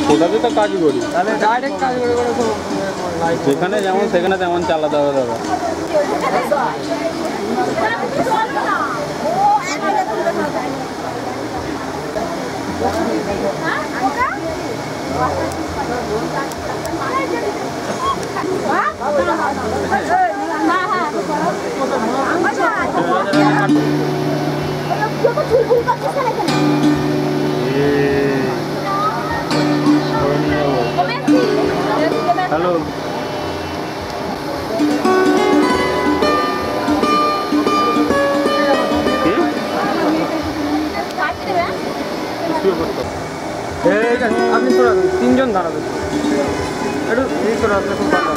কোথাতে তো কাজ করি, ডাইরেক্ট কাজ করে তো যেখানে যেমন সেখানে তেমন চালাতে হবে দাদা। হ্যালো, আপনি তিনজন দাঁড়াবেন, একটু এই করে আপনি খুব ভালো।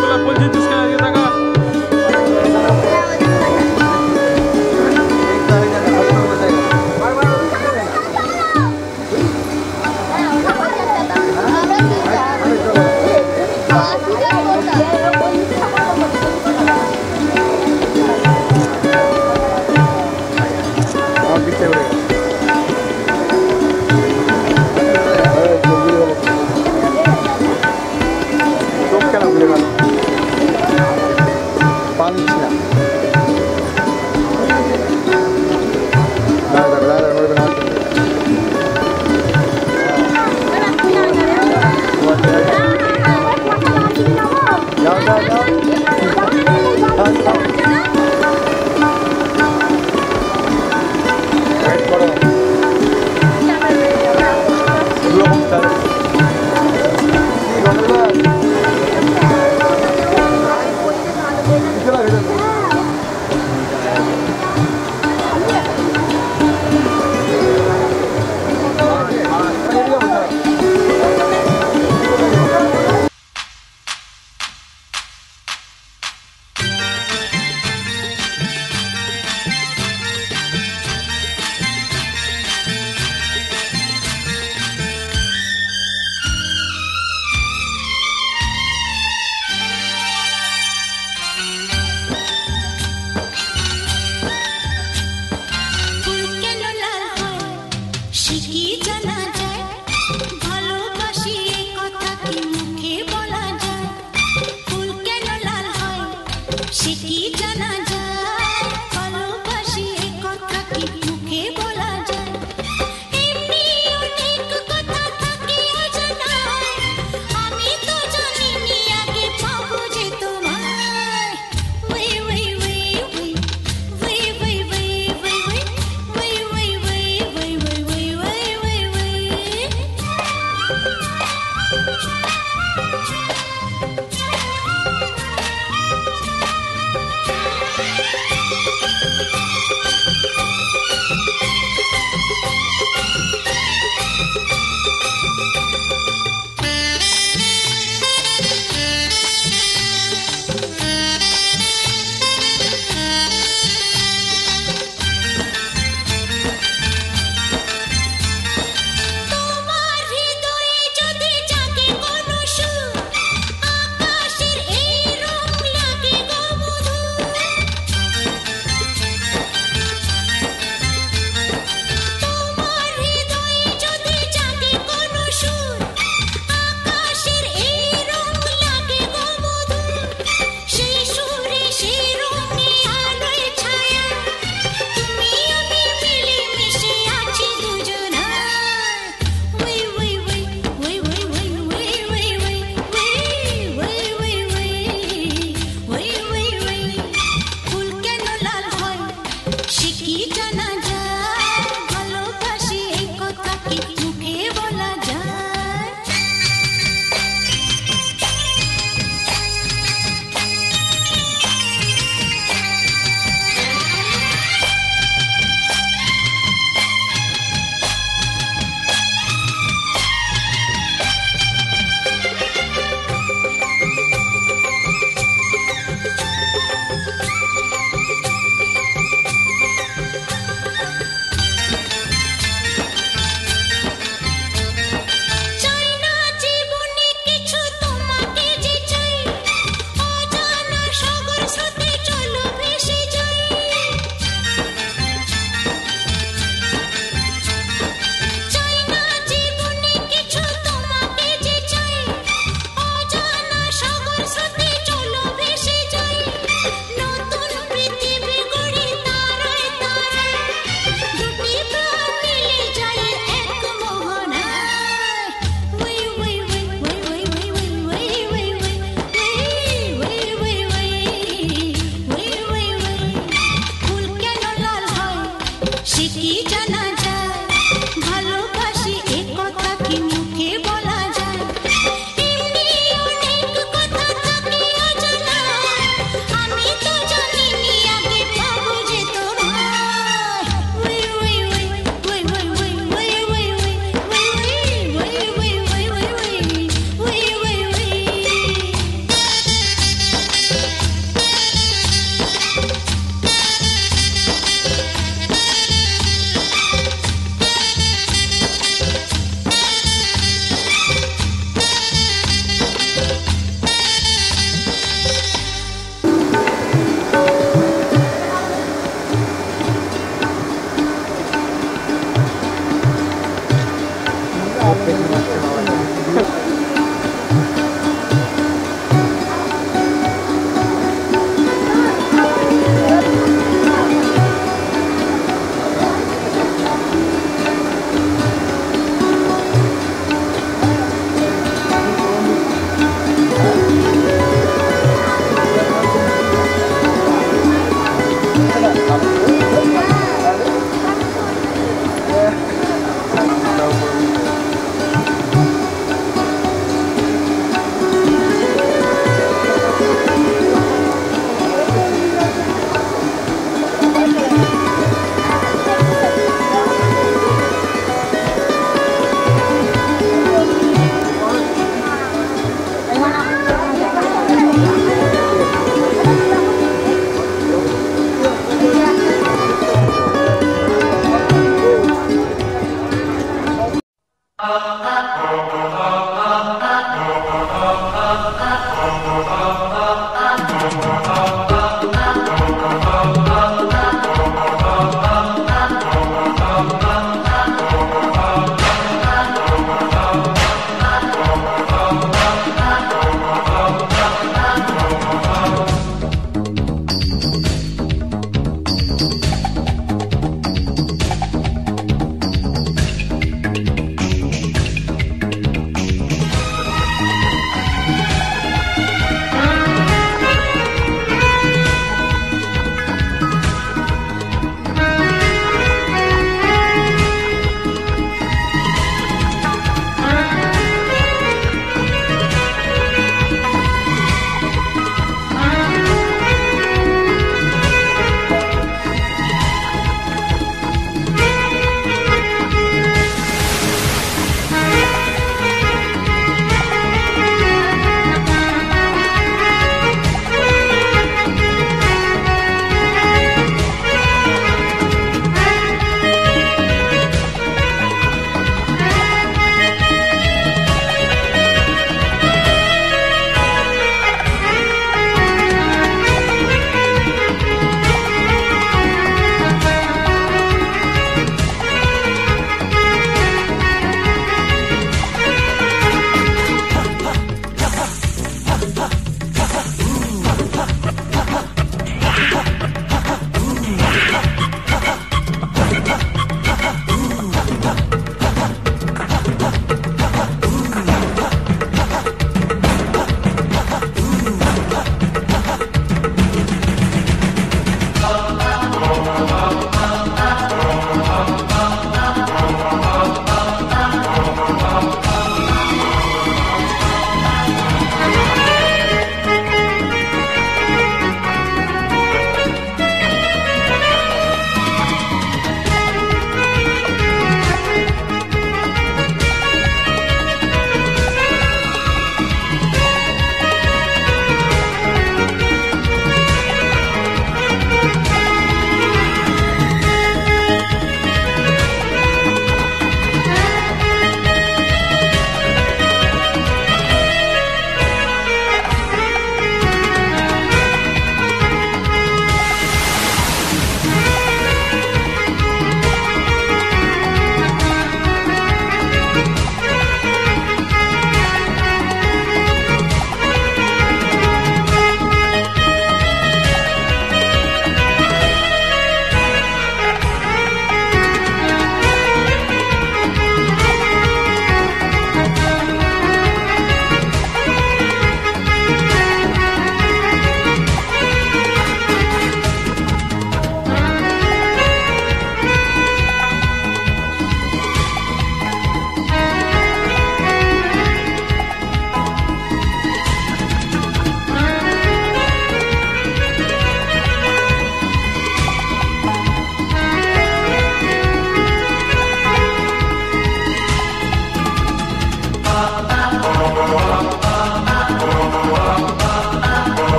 তোলা বলছি তুই আগে থাকা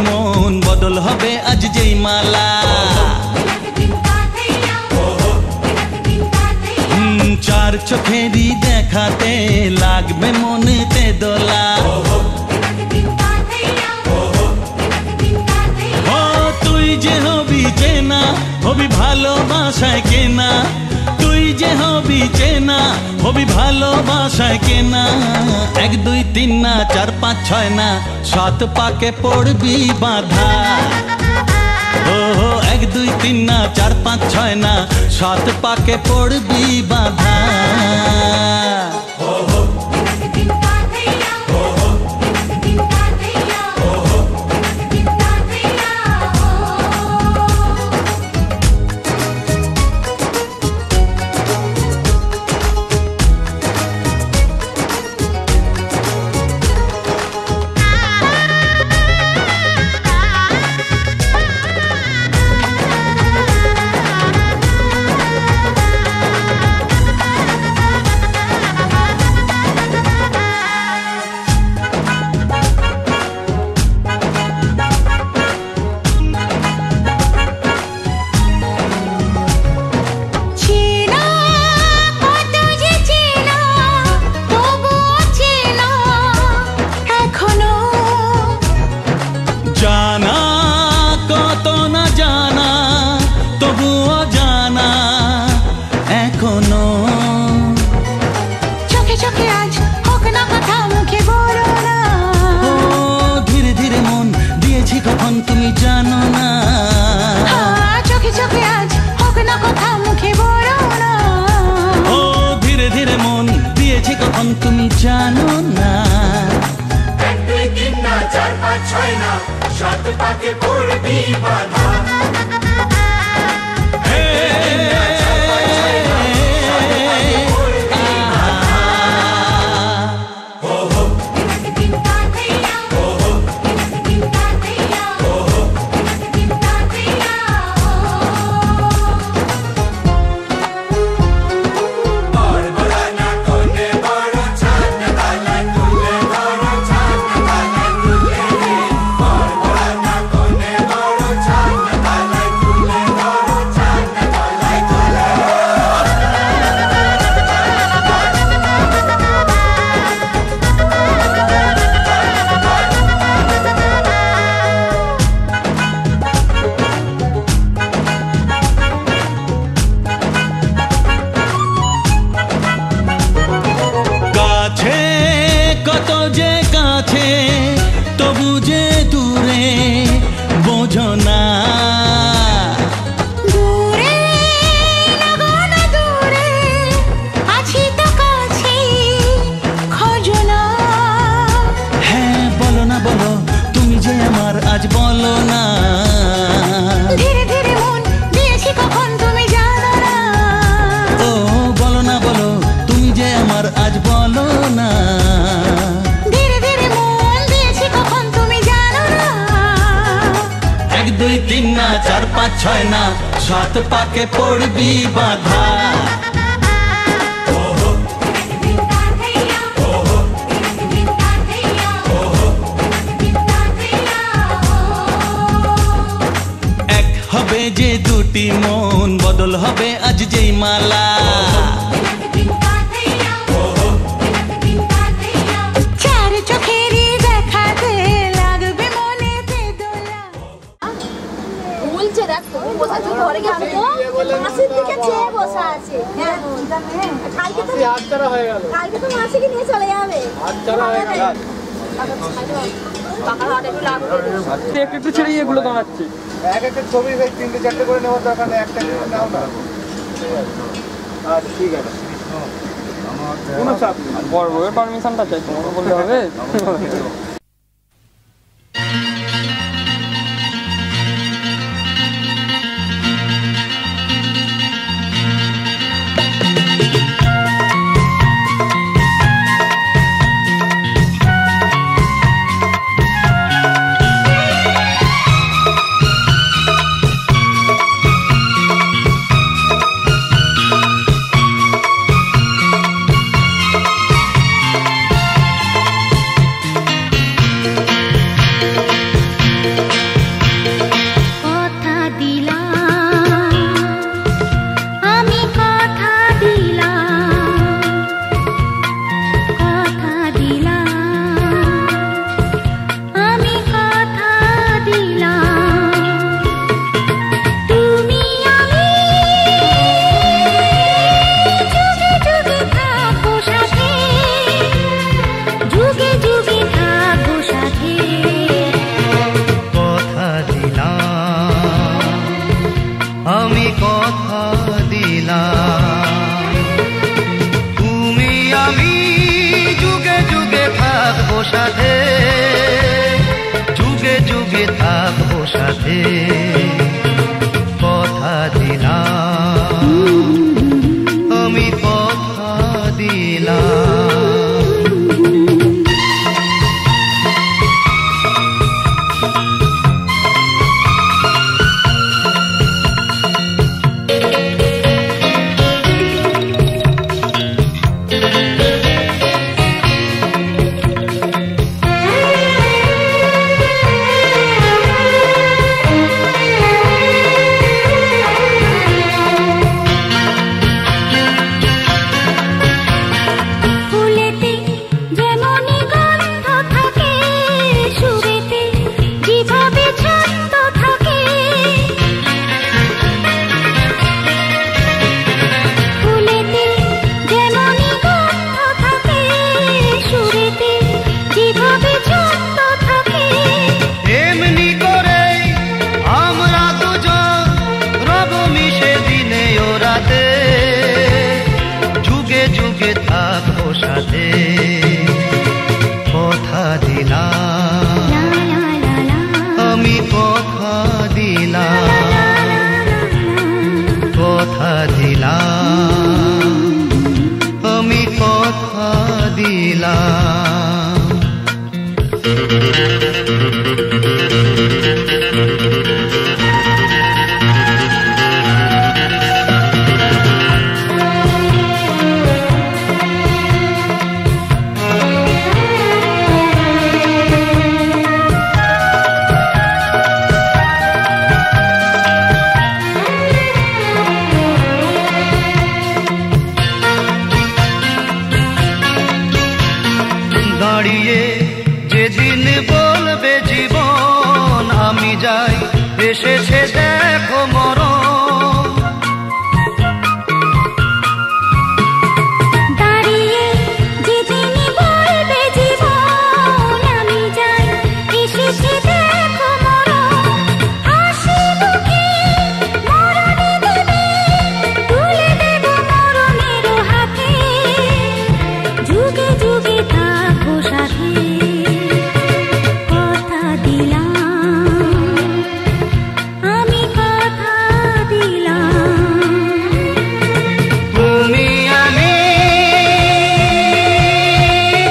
মন বদল হবে আজ যেই মালা চার চোখেরই দেখাতে লাগবে মনেতে দোলা ও তুই যে হবি চেনা হবি ভালোবাসায় কেনা তুই যে হবি চেনা হবি ভালোবাসায় কেনা 1 2 3 না 4 5 6 না 7 পাকে পড়বি বাধা ও 1 2 3 না 4 5 6 না 7 পাকে পড়বি বাধা তুমি জানো না 1 2 3 না 4 5 6 না 7 পাকে পড়বি বাধা 5 6 না 7 পাকে পড়বি বাধা এক হবে যে দুটি মন বদল হবে আজ যেই মালা একটু ছেড়ে এগুলো দাঁড়াচ্ছে এক একটা ছবি 3টে 4টে করে নেওয়ার দরকার নেই একটা করে নাও না আচ্ছা ঠিক আছে কোনো চাপ নেই বড় বড় পারমিশনটা চাই তোমাকে বলতে হবে সাথে যুগে যুগে থাকবো সাথে কথা দিলাম আমি কথা দিলাম সাথে কথা দিলাম আমি কথা দিলাম কথা দিলাম আমি কথা দিলাম দাঁড়িয়ে যেদিন বলবে জীবন আমি যাই এসেছে দেখো মরণ দাঁড়িয়ে যেদিন বলবে জীবন আমি যাই এসেছে দেখো মরণ হাসি মুখে মরণে দেবে তুলে দেব মরণের হাতে যুগে যুগে থাকো সাথে কথা দিলাম আমি কথা দিলাম তুমি আমি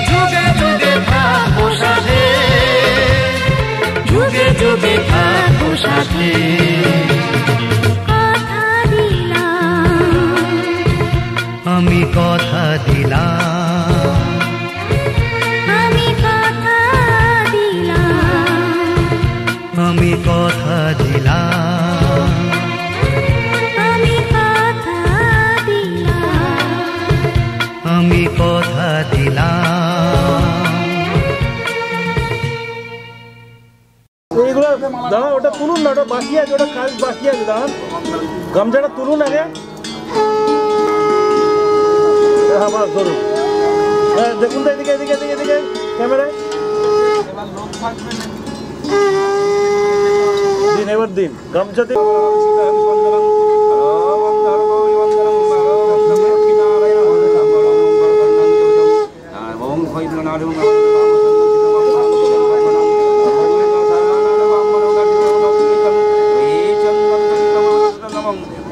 যুগে যুগে থাকবো সাথে যুগে যুগে থাকবো সাথে দাঁড়া, ওটা তুলুন না, ওটা বাকি আছে, ওটা কাজ বাকি আছে, দাঁড়ান। গামছাটা তুলুন আগে। হ্যাঁ বাস ধরুন। হ্যাঁ দেখুন তো এদিকে এদিকে এদিকে এদিকে ক্যামেরায় দিন, এবার দিন গামছা দিন।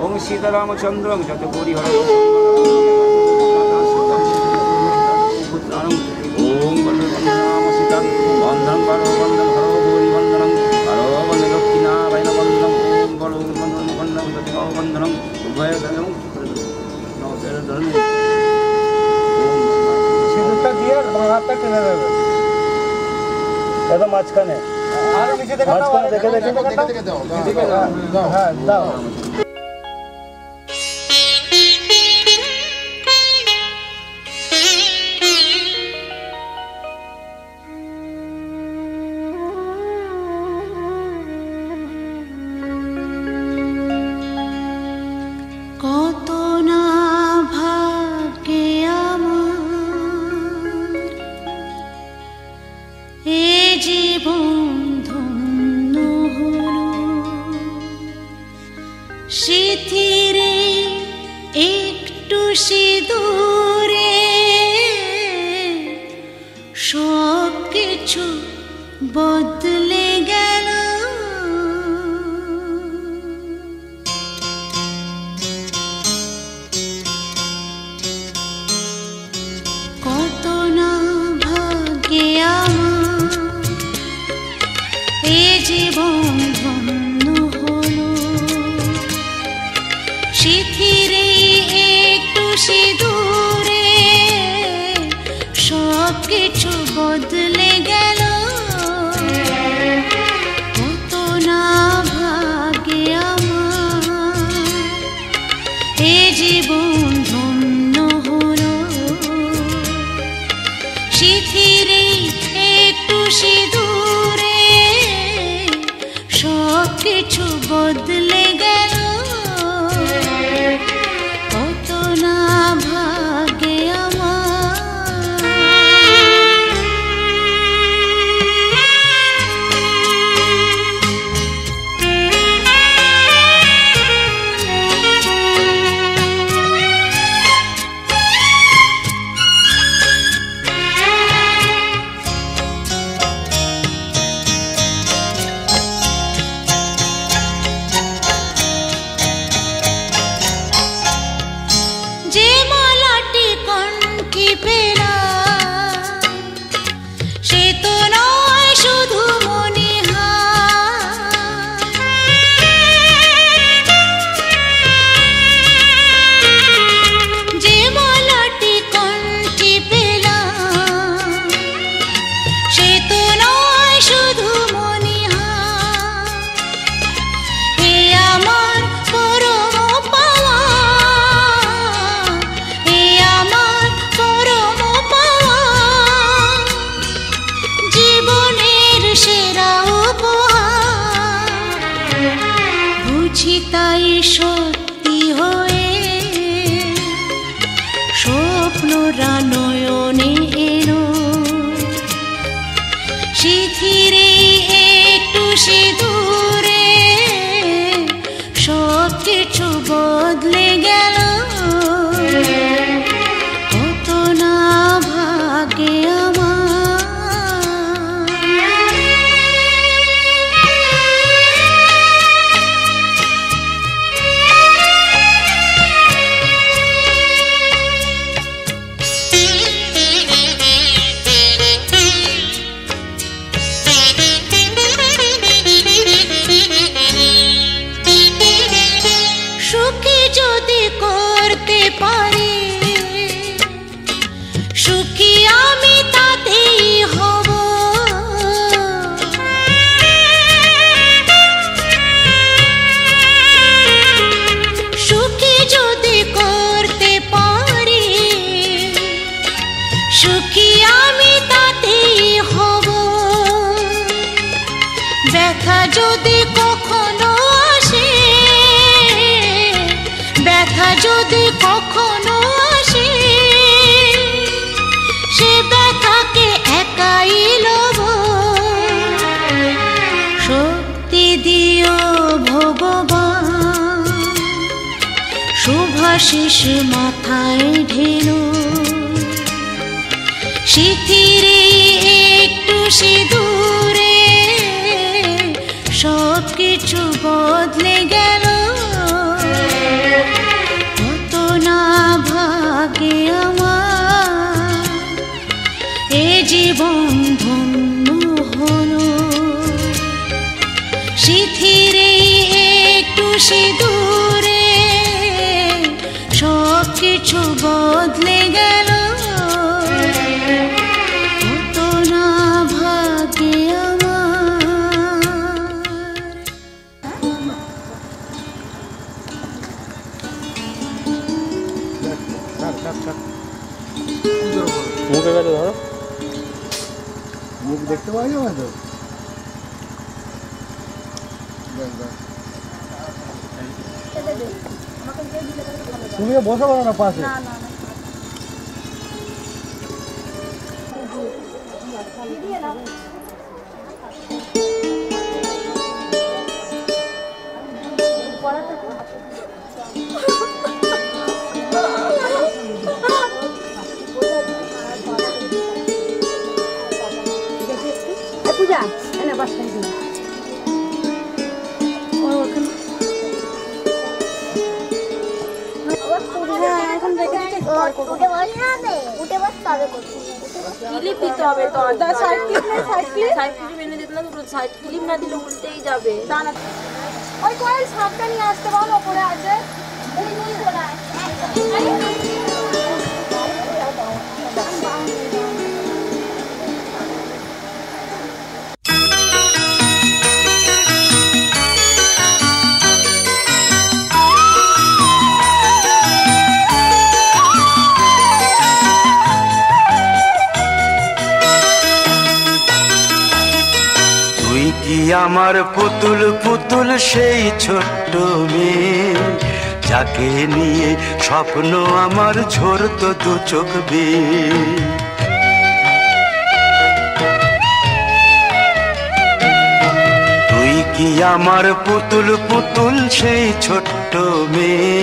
ওম সীতারামচন্দ্র যত গৌরী হর ওম বন্দনাম সীতা বন্দন পারো বন্দন হর গৌরী বন্দনম হর বন্দন দক্ষিণারায়ণ বন্দনম ওম বলো বন্দন বন্দন যতি বন্দনম উভয় বন্দনম সিঁদুরটা দিয়ে হাতটা টেনে দেবে একদম মাঝখানে, আর নিচে দেখো মাঝখানে দেখে দেখে দাও। হ্যাঁ দাও। কত না ভাগ্যে আমার এ জীবন ধন্য হলো, সিঁথিরে একটু সিঁদুরে সব কিছু বদলে গেল। কত না ভাগ্যে আমার এ জীবন ধন্য হলো, সিঁথিরে একটু সিঁদুরে সব কিছু বদলে গেল। কত না ভাগ্যে আমার এ জীবন ধন্য হলো, সিঁথিরে একটু সিঁদুরে সব কিছু বদলে গেল। কত না ভাগ্যে আমার। সে ব্যথাকে একাই লব। শক্তি দিও ভগবান, শুভাশিস মাথায় ঢেলো। শিথিরে একটু সিঁদুরে সব কিছু বদলে গেল। কত না ভাগে আমার এ জীবন ধন্য হলো। শিথিরে একটু সিঁদুরে সব কিছু বদলে গেল। কত না ভাগে আমার। মুখে কাছে ধরো, মুখ দেখতে পাওয়া যাবে তো? তুমি বসে পারো না পাশে। পূজা এনে বাস খাই এখন দেখে উঠে বসতে হবে। ক্লিপ দিতে হবে তো, সাইড ক্লিপ এনে দিতে না, সাইড ক্লিপ না দিলে উল্টেই যাবে। ওই কয়েল সাপটা নিয়ে আসতে বল, ওপরে আছে। আমার পুতুল পুতুল সেই ছোট্ট মেয়ে, যাকে নিয়ে স্বপ্ন আমার ঝরতো দু চোখ বেয়ে। তুই কি আমার পুতুল পুতুল সেই ছোট্ট মেয়ে,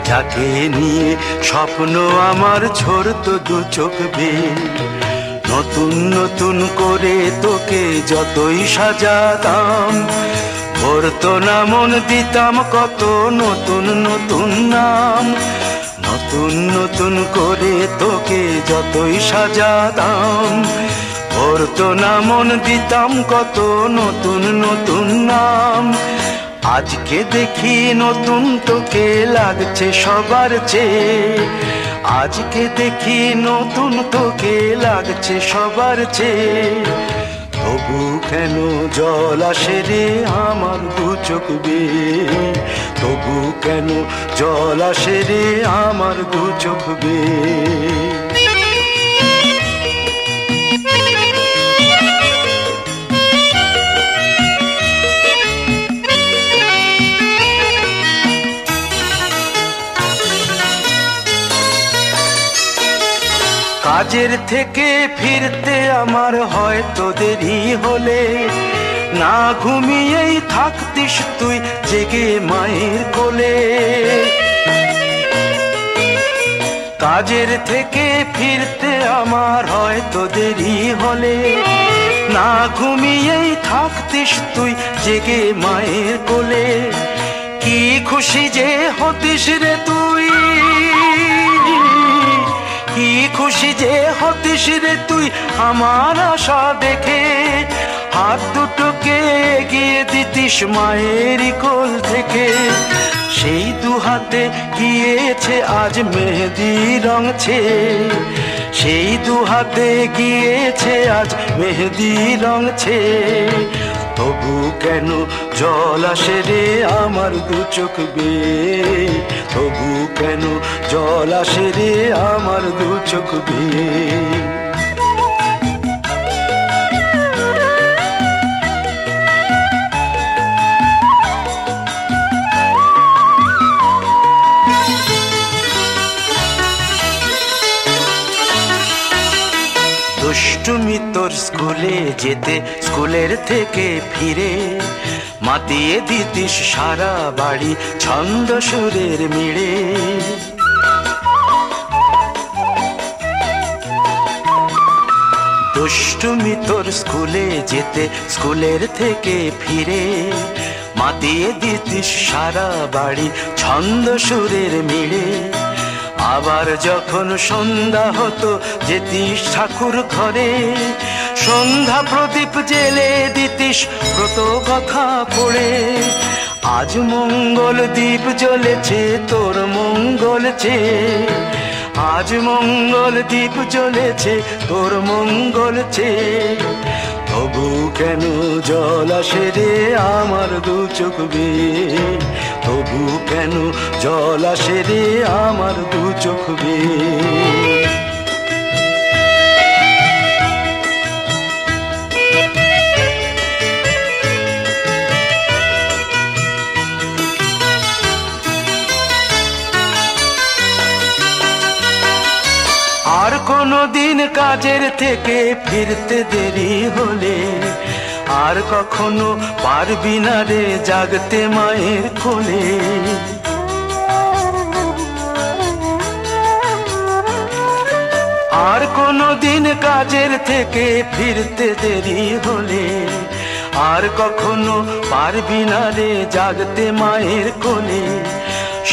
যাকে নিয়ে স্বপ্ন আমার ঝরতো দু চোখ বেয়ে। নতুন নতুন করে তোকে যতই সাজাতাম, ভরতো না মন দিতাম কত নতুন নতুন নাম। নতুন নতুন করে তোকে যতই সাজাতাম, ভরতো না মন দিতাম কত নতুন নতুন নাম। আজকে দেখি নতুন তোকে লাগছে সবার চেয়ে, আজকে দেখি নতুন তোকে লাগছে সবার চেয়ে। তবু কেন জল আসে রে আমার দু চোখ বেয়ে, তবু কেন জল আসে রে আমার দু চোখ বেয়ে। কাজের থেকে ফিরতে আমার হয়তো দেরি হলে, না ঘুমিয়েই থাকতিস তুই জেগে মায়ের কোলে। কাজের থেকে ফিরতে আমার হয়তো দেরি হলে, না ঘুমিয়েই থাকতিস তুই জেগে মায়ের কোলে। কি খুশি যে হতিস রে তুই, কি খুশি যে হতিস রে তুই আমার আশা দেখে। হাত দুটোকে এগিয়ে দিতিস মায়ের কোল থেকে, সেই দু হাতে গিয়েছে আজ মেহেদি রং ছেয়ে। সেই দু হাতে গিয়েছে আজ মেহেদি রং ছেয়ে। তবু কেন জল আসে রে আমার দু চোখ বেয়ে, তবু কেন জল আসে রে আমার দু চোখ বেয়ে। দুষ্টুমি তোর স্কুলে যেতে স্কুলের থেকে ফিরে মাতিয়ে দিতিস সারা বাড়ি ছন্দ সুরের মিড়ে। দুষ্টুমি তোর স্কুলে যেতে স্কুলের থেকে ফিরে মাতিয়ে দিতিস সারা বাড়ি ছন্দ সুরের মিড়ে। আবার যখন সন্ধ্যা হতো যেতিস ঠাকুর ঘরে সন্ধ্যা প্রদীপ জেলে দিতিস ব্রত কথা পড়ে। আজ মঙ্গল দ্বীপ জ্বলেছে তোর মঙ্গল চেয়ে, আজ মঙ্গল দ্বীপ জ্বলেছে তোর মঙ্গল চেয়ে। তবু কেন জল আসে রে আমার দু চোখ বেয়ে, তবু কেন জল আসে রে আমার দু চোখ বেয়ে। আর কোনো দিন কাজের থেকে ফিরতে দেরি হলে আর কখনো পারবি না রে জাগতে মায়ের কোলে। আর কোনো দিন কাজের থেকে ফিরতে দেরি হলে আর কখনো পারবি না রে জাগতে মায়ের কোলে।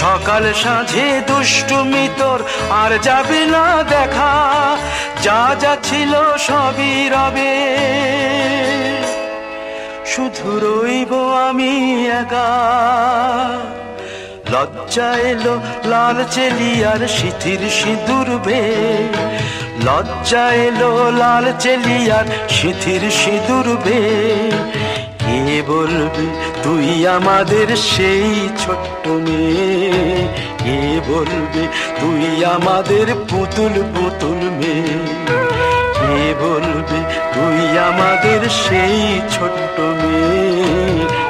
সকাল সাঁঝে দুষ্টুমি তোর আর যাবে না দেখা, যা যা ছিল সবই রবে, শুধু রইব আমি একা। লজ্জা এলো লাল চেলিয়ার সিথির সিঁদুর বে, লজ্জা এলো লাল চেলিয়ার সিথির সিঁদুর বে। কে বলবি তুই আমাদের সেই ছোট্ট মেয়ে, কে বলবি তুই আমাদের পুতুল পুতুল মেয়ে, কে বলবি তুই আমাদের সেই ছোট্ট মেয়ে,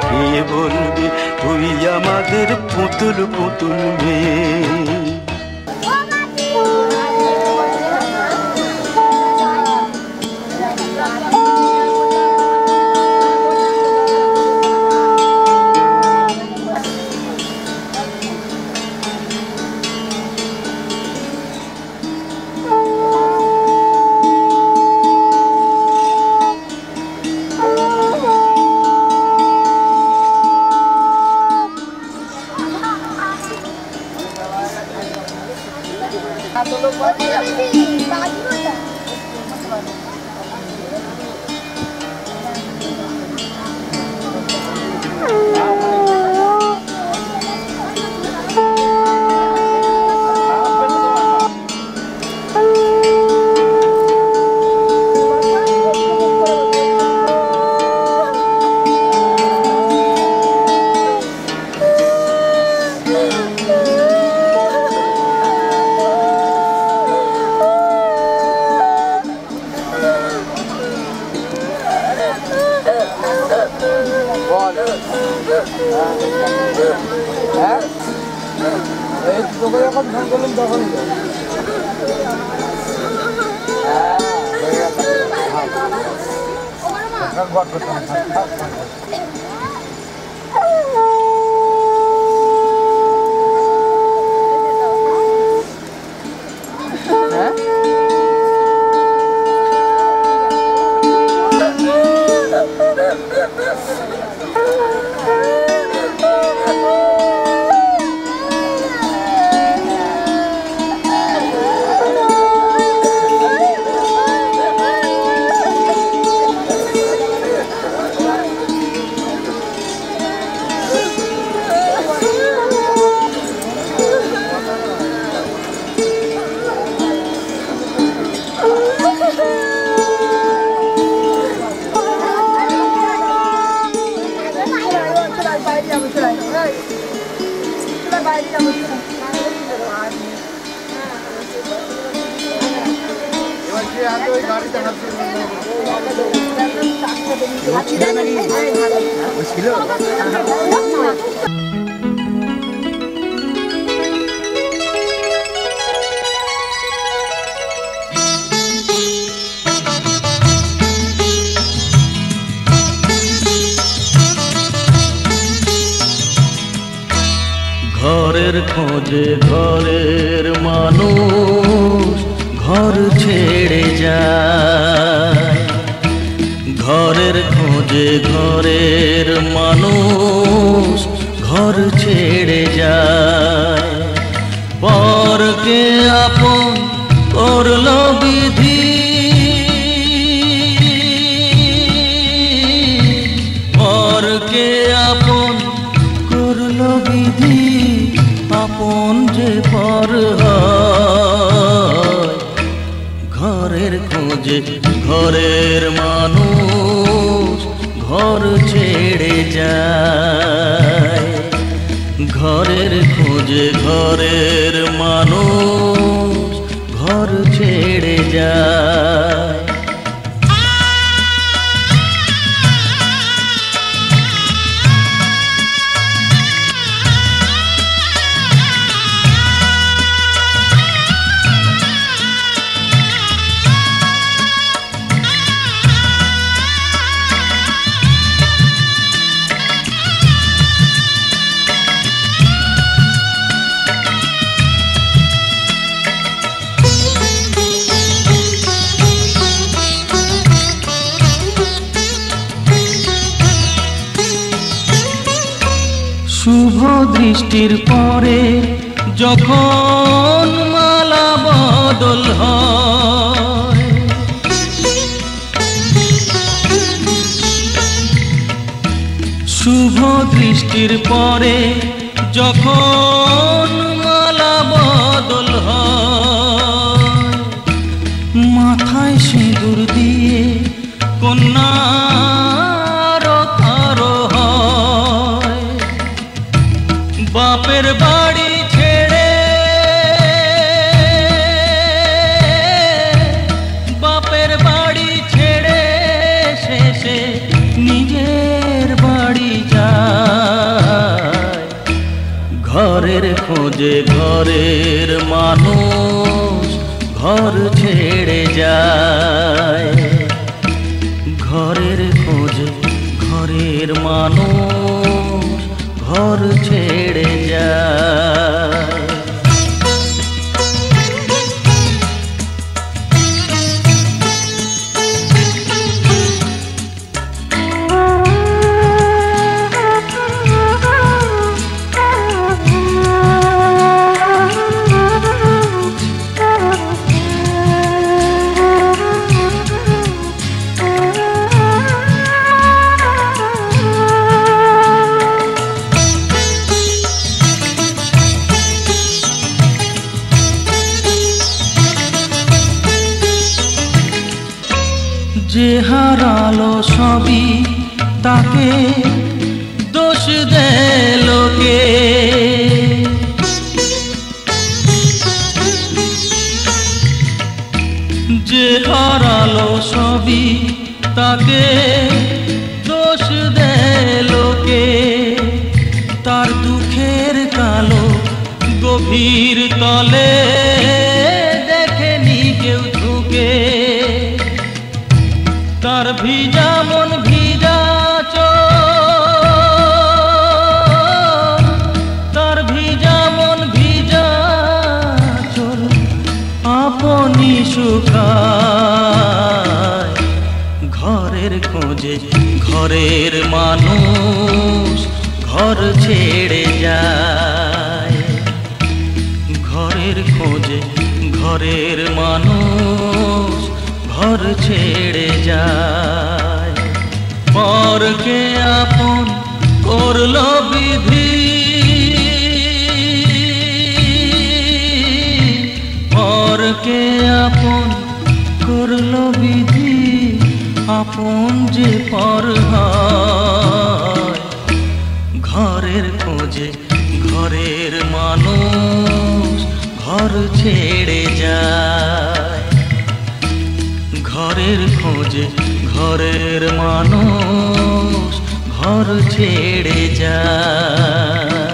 কে বলবি তুই আমাদের পুতুল পুতুল মেয়ে। ঘরের খোঁজে ঘরের মানুষ ঘর ছেড়ে যায়, ঘরের খোঁজে ঘরের মানুষ ঘর ছেড়ে যায়। পরকে আপন করলো বিধি, পরকে আপন করলো বিধি, আপন যে পর হয়। ঘরের খোঁজে ঘরের মানুষ ঘর ছেড়ে যায়, ঘরের খোঁজে ঘরের মানুষ ঘর ছেড়ে যায়। শুভ দৃষ্টির পরে যখন মালা বদল হয়, শুভ দৃষ্টির পরে যখন মালা বদল হয়, মাথায় সিঁদুর দিয়ে কন্যা বাপের বাড়ি ছেড়ে, বাপের বাড়ি ছেড়ে শেষে নিজের বাড়ি যায়। ঘরের খোঁজে ঘরের মানুষ ঘর ছেড়ে যায়, ঘরের খোঁজে ঘরের মানুষ ঘর ছেড়ে যায়। যে হারালো সবই তাকে দোষ দেয় লোকে, যে হারালো সবই তাকে দোষ দেয় লোকে। তার দুঃখের কালো গভীর তলে দেখেনি কেউ ঝুঁকে, তার ভিজা মন ভিজা চোখ, তার ভিজা মন ভিজা চোখ আপনি শুকায়। ঘরের খোঁজে ঘরের মানুষ ঘর ছেড়ে যায়, ঘরের খোঁজে ঘরের মানুষ ঘর ছেড়ে যায়। পরকে আপন করলো বিধি, পরকে আপন করলো বিধি, আপন যে পর হয়। ঘরের খোঁজে ঘরের মানুষ ঘর ছেড়ে যায়, ঘরের খোঁজে ঘরের মানুষ ঘর ছেড়ে যায়।